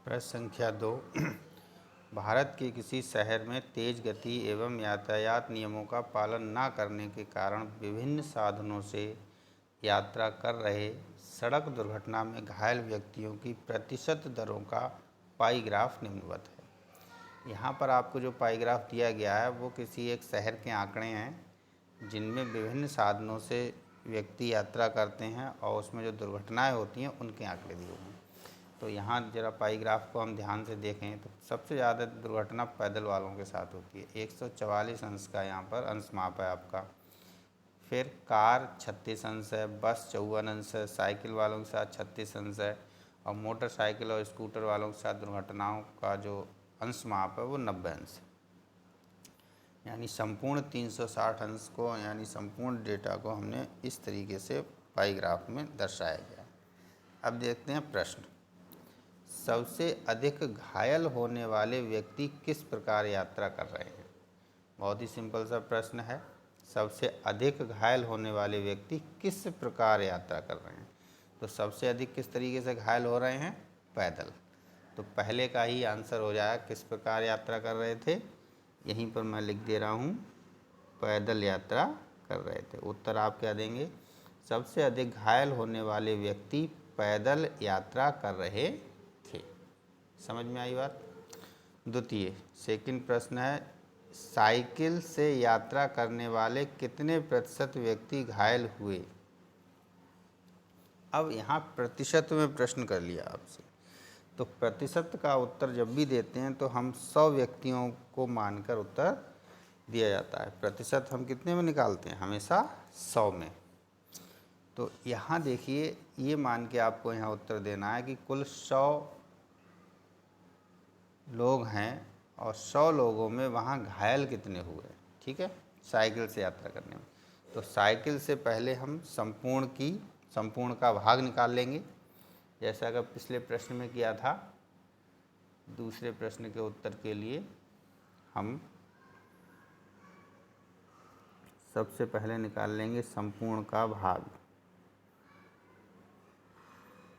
प्रश्न संख्या 2। भारत के किसी शहर में तेज गति एवं यातायात नियमों का पालन न करने के कारण विभिन्न साधनों से यात्रा कर रहे सड़क दुर्घटना में घायल व्यक्तियों की प्रतिशत दरों का पाई ग्राफ निम्नवत है। यहाँ पर आपको जो पाई ग्राफ दिया गया है वो किसी एक शहर के आंकड़े हैं जिनमें विभिन्न साधनों से व्यक्ति यात्रा करते हैं और उसमें जो दुर्घटनाएं होती हैं उनके आंकड़े दिए हुए हैं। तो यहाँ जरा पाई ग्राफ को हम ध्यान से देखें तो सबसे ज़्यादा दुर्घटना पैदल वालों के साथ होती है। 144 अंश का यहाँ पर अंश माप है आपका। फिर कार 36 अंश है, बस 54 अंश है, साइकिल वालों के साथ 36 अंश है और मोटरसाइकिल और स्कूटर वालों के साथ दुर्घटनाओं का जो अंश माप है वो 90 अंश है। यानी संपूर्ण 360 अंश को यानी संपूर्ण डेटा को हमने इस तरीके से पाई ग्राफ में दर्शाया गया। अब देखते हैं प्रश्न। सबसे अधिक घायल होने वाले व्यक्ति किस प्रकार यात्रा कर रहे हैं? बहुत ही सिंपल सा प्रश्न है। सबसे अधिक घायल होने वाले व्यक्ति किस प्रकार यात्रा कर रहे हैं? तो सबसे अधिक किस तरीके से घायल हो रहे हैं? पैदल। तो पहले का ही आंसर हो जाएगा किस प्रकार यात्रा कर रहे थे। यहीं पर मैं लिख दे रहा हूँ, पैदल यात्रा कर रहे थे। उत्तर आप क्या देंगे? सबसे अधिक घायल होने वाले व्यक्ति पैदल यात्रा कर रहे थे। समझ में आई बात? द्वितीय सेकंड प्रश्न है, साइकिल से यात्रा करने वाले कितने प्रतिशत व्यक्ति घायल हुए? अब यहाँ प्रतिशत में प्रश्न कर लिया आपसे, तो प्रतिशत का उत्तर जब भी देते हैं तो हम 100 व्यक्तियों को मानकर उत्तर दिया जाता है। प्रतिशत हम कितने में निकालते हैं? हमेशा 100 में। तो यहाँ देखिए, ये मान के आपको यहाँ उत्तर देना है कि कुल 100 लोग हैं और 100 लोगों में वहाँ घायल कितने हुए। ठीक है, साइकिल से यात्रा करने में। तो साइकिल से पहले हम संपूर्ण का भाग निकाल लेंगे, जैसा कि पिछले प्रश्न में किया था। दूसरे प्रश्न के उत्तर के लिए हम सबसे पहले निकाल लेंगे संपूर्ण का भाग।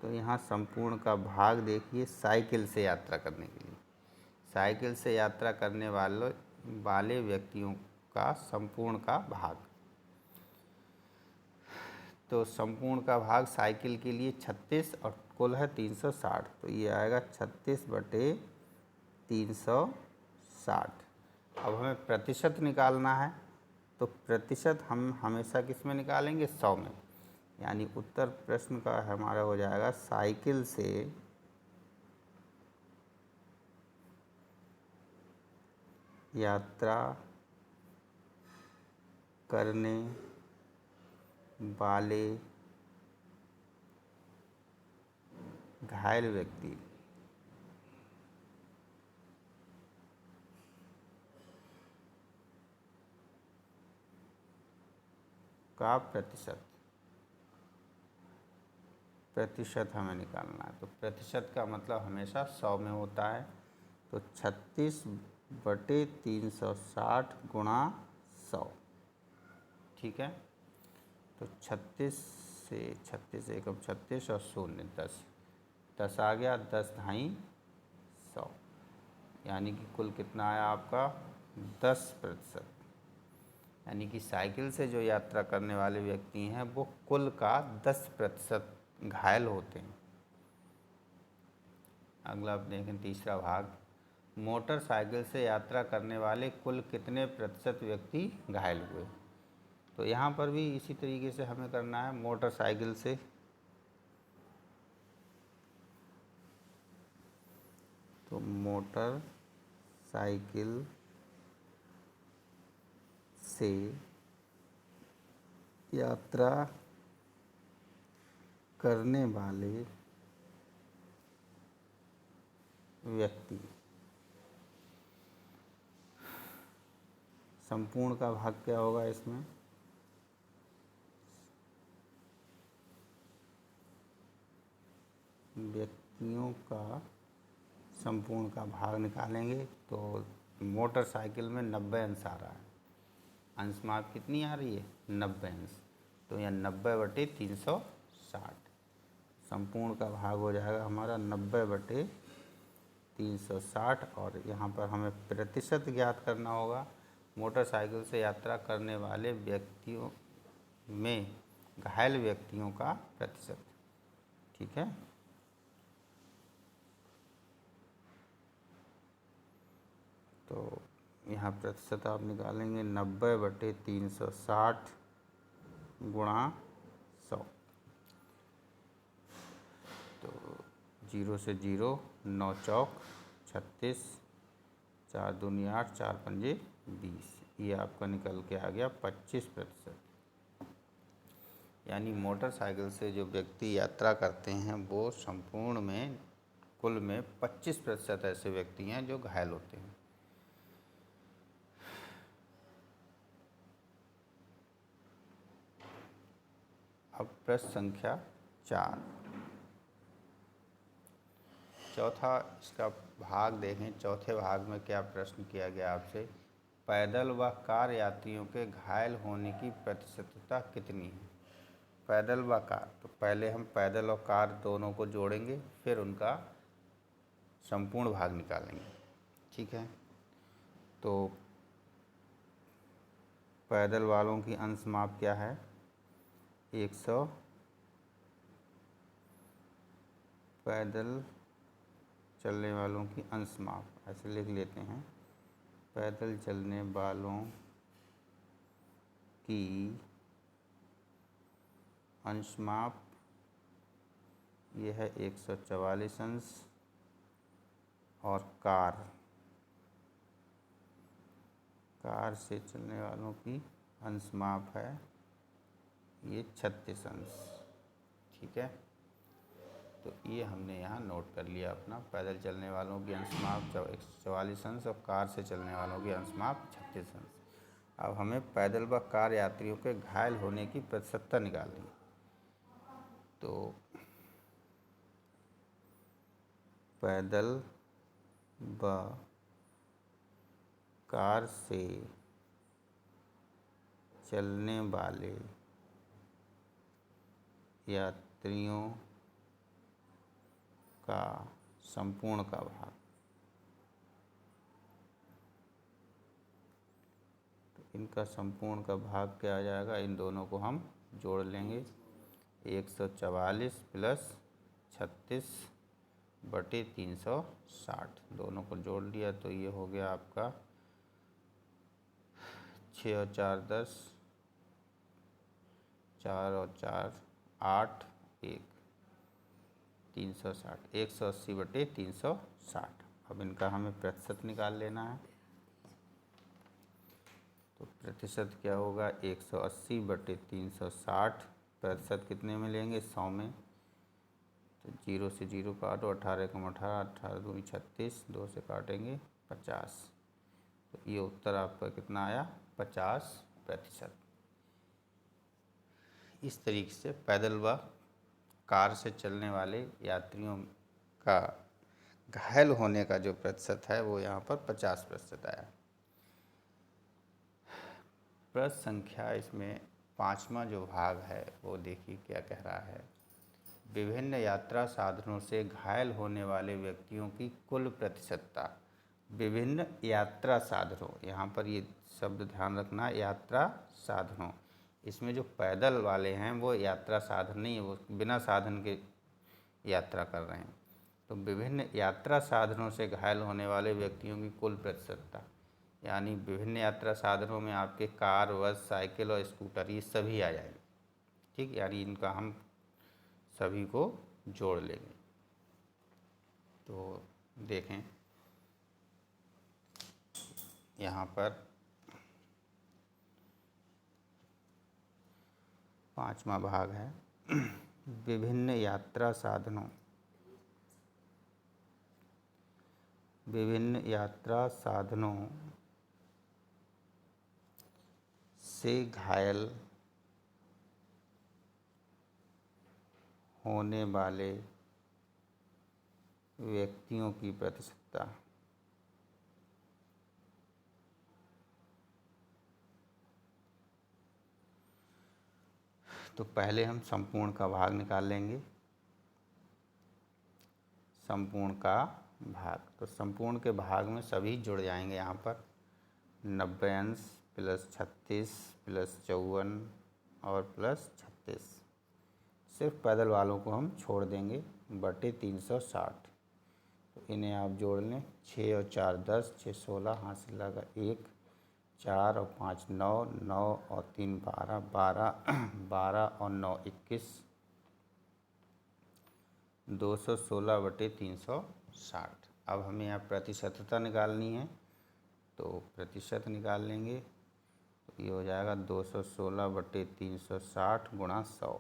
तो यहाँ संपूर्ण का भाग देखिए, साइकिल से यात्रा करने के लिए, साइकिल से यात्रा करने वाले व्यक्तियों का संपूर्ण का भाग। तो संपूर्ण का भाग साइकिल के लिए 36 और कुल है 360। तो ये आएगा 36/360। अब हमें प्रतिशत निकालना है, तो प्रतिशत हम हमेशा किस में निकालेंगे? 100 में। यानी उत्तर प्रश्न का हमारा हो जाएगा, साइकिल से यात्रा करने वाले घायल व्यक्ति का प्रतिशत हमें निकालना है। तो प्रतिशत का मतलब हमेशा 100 में होता है। तो 36/360 गुणा 100। ठीक है, तो 36 से 36 एकम 36 और 0 10 आ गया, 10 ढाई 100। यानी कि कुल कितना आया आपका? 10%। यानी कि साइकिल से जो यात्रा करने वाले व्यक्ति हैं वो कुल का 10% घायल होते हैं। अगला आप देखें, तीसरा भाग, मोटरसाइकिल से यात्रा करने वाले कुल कितने प्रतिशत व्यक्ति घायल हुए? तो यहाँ पर भी इसी तरीके से हमें करना है। मोटरसाइकिल से यात्रा करने वाले व्यक्ति संपूर्ण का भाग क्या होगा इसमें? व्यक्तियों का संपूर्ण का भाग निकालेंगे तो मोटरसाइकिल में 90 अंश आ रहा है। अंश माप कितनी आ रही है? 90 अंश। तो यह 90/360। संपूर्ण का भाग हो जाएगा हमारा 90/360। 360 और यहाँ पर हमें प्रतिशत ज्ञात करना होगा मोटरसाइकिल से यात्रा करने वाले व्यक्तियों में घायल व्यक्तियों का प्रतिशत। ठीक है, तो यहाँ प्रतिशत आप निकालेंगे 90/360 गुणा 100। तो 0 से 0, 9 चौक 36, 4 दूनी 8, 4 पंजे 20, ये आपका निकल के आ गया 25%। यानी मोटरसाइकिल से जो व्यक्ति यात्रा करते हैं वो संपूर्ण में कुल में 25% ऐसे व्यक्ति हैं जो घायल होते हैं। अब प्रश्न संख्या 4, चौथा इसका भाग देखें। चौथे भाग में क्या प्रश्न किया गया आपसे, पैदल व कार यात्रियों के घायल होने की प्रतिशतता कितनी है। पैदल व कार, तो पहले हम पैदल और कार दोनों को जोड़ेंगे, फिर उनका संपूर्ण भाग निकालेंगे। ठीक है, तो पैदल वालों की अंश माप क्या है 100, पैदल चलने वालों की अंश माप ऐसे लिख लेते हैं, पैदल चलने वालों की अंश माप ये है 144 अंश, और कार से चलने वालों की अंश माप है ये 36 अंश। ठीक है, तो ये हमने यहाँ नोट कर लिया अपना, पैदल चलने वालों की अंश माप 144 अंश और कार से चलने वालों की अंश माप 36 अंश। अब हमें पैदल व कार यात्रियों के घायल होने की प्रतिशतता निकालनी। तो पैदल व कार से चलने वाले यात्रियों का संपूर्ण का भाग, तो इनका संपूर्ण का भाग क्या आ जाएगा, इन दोनों को हम जोड़ लेंगे, 144 प्लस 36/360, दोनों को जोड़ लिया तो ये हो गया आपका 6 और 4 10, 4 और 4 8, 1 360, 180/360। अब इनका हमें प्रतिशत निकाल लेना है। तो प्रतिशत क्या होगा 180/360, प्रतिशत कितने में लेंगे 100 में, तो 0 से 0 काटो, 18 कम 18, 18 दूनी 36, 2 से काटेंगे 50, तो ये उत्तर आपका कितना आया 50%। इस तरीके से पैदल व कार से चलने वाले यात्रियों का घायल होने का जो प्रतिशत है वो यहाँ पर 50% आया। प्रश्न संख्या इसमें 5वां जो भाग है वो देखिए क्या कह रहा है, विभिन्न यात्रा साधनों से घायल होने वाले व्यक्तियों की कुल प्रतिशतता। विभिन्न यात्रा साधनों, यहाँ पर ये शब्द ध्यान रखना, यात्रा साधनों, इसमें जो पैदल वाले हैं वो यात्रा साधन नहीं है, वो बिना साधन के यात्रा कर रहे हैं। तो विभिन्न यात्रा साधनों से घायल होने वाले व्यक्तियों की कुल प्रतिशतता, यानी विभिन्न यात्रा साधनों में आपके कार, बस, साइकिल और स्कूटर ये सभी आ जाएंगे। ठीक, यानी इनका हम सभी को जोड़ लेंगे। तो देखें यहाँ पर 5वां भाग है विभिन्न यात्रा साधनों, विभिन्न यात्रा साधनों से घायल होने वाले व्यक्तियों की प्रतिशतता। तो पहले हम संपूर्ण का भाग निकाल लेंगे, संपूर्ण का भाग, तो संपूर्ण के भाग में सभी जुड़ जाएंगे यहाँ पर। 90 अंश प्लस 36 प्लस 54 और प्लस 36, सिर्फ पैदल वालों को हम छोड़ देंगे, बटे 360। तो इन्हें आप जोड़ लें, 6 और 4 10, 6 16, हाथ लगा 1, 4 और 5 9, 9 और 3 12, 12 12 और 9 21, 216 बटे 360। अब हमें यहाँ प्रतिशतता निकालनी है, तो प्रतिशत निकाल लेंगे। तो ये हो जाएगा 216 बटे 360 गुणा 100।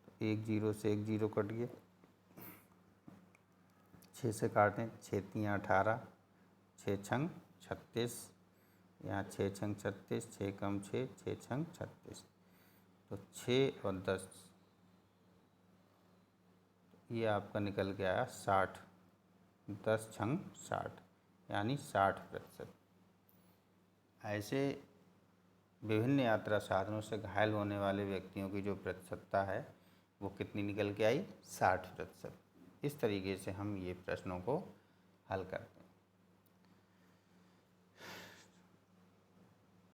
तो 1 0 से 1 0 कट गया, 6 से काटें, 6 3 18, 6 छंग 36, यहाँ 6 छंग 36, 6 कम 6, 6 छंग 36, तो 6 और 10, ये आपका निकल के आया 60, 10 छंग 60, यानी 60%। ऐसे विभिन्न यात्रा साधनों से घायल होने वाले व्यक्तियों की जो प्रतिशतता है वो कितनी निकल के आई, 60%। इस तरीके से हम ये प्रश्नों को हल करते हैं।